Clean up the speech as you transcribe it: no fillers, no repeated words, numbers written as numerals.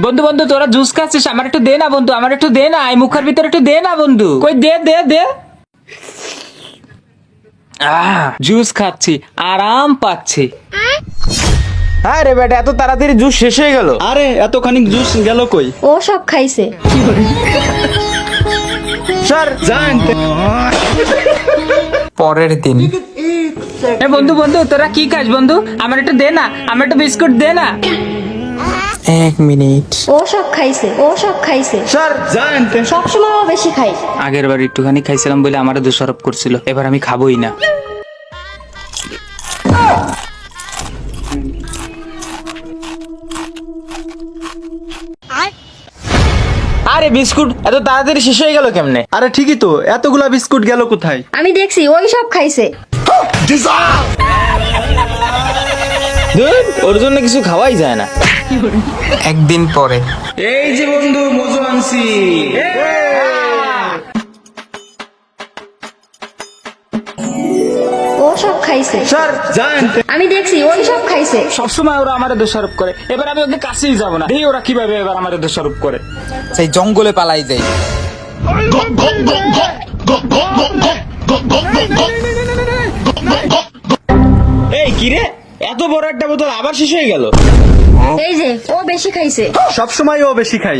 বন্ধু বন্ধু তোরা জুস খাচ্ছিস, আমার একটু দে না বন্ধু, আমার একটু দে না, এই মুখের ভিতরে একটু দে না বন্ধু, কই দে দে দে। জুস খাচ্ছি, আরাম পাচ্ছি। হ্যাঁ রে বেটা, এত তাড়াতাড়ি জুস শেষ হয়ে গেল? আরে এতখানি জুস গেল কই? ও সব খাইছে। স্যার জান পরের দিন, বন্ধু বন্ধু তোরা কি খাস বন্ধু, আমার একটু দে না, আমার একটু বিস্কুট দে না। 1 মিনিট। ও সব খাইছে, ও সব খাইছে। স্যার জান সবসময় ও বেশি খাই। আগের বার একটুখানি খাইছিলাম বলে আমারে দোষারোপ করছিল, এবার আমি খাবোই না। আরে বিস্কুট এত তাড়াতাড়ি শেষ হয়ে গেল কেমনে? আরে ঠিকই তো, এতগুলা বিস্কুট গেল কোথায়? আমি দেখছি ওই সব খাইছে। ধুর, ওর জন্য কিছু খাওয়াই যায় না। একদিন পরে, এই যে বন্ধু মজু আনছি। ও সব খাইছে। স্যার জান আমি দেখছি ওই সব খাইছে। সবসময় ওরা আমারে দোষারোপ করে, এবার আমি ওকে কাছেই যাবো না, দেখি ওরা কিভাবে এবার আমারে দোষারোপ করে। সেই জঙ্গলে পালাই যাই। এই কিরে, এত বড় একটা বোতল আবার শেষ হয়ে গেল? এই যে ও বেশি খাইছে। সবসময় ও বেশি খাই।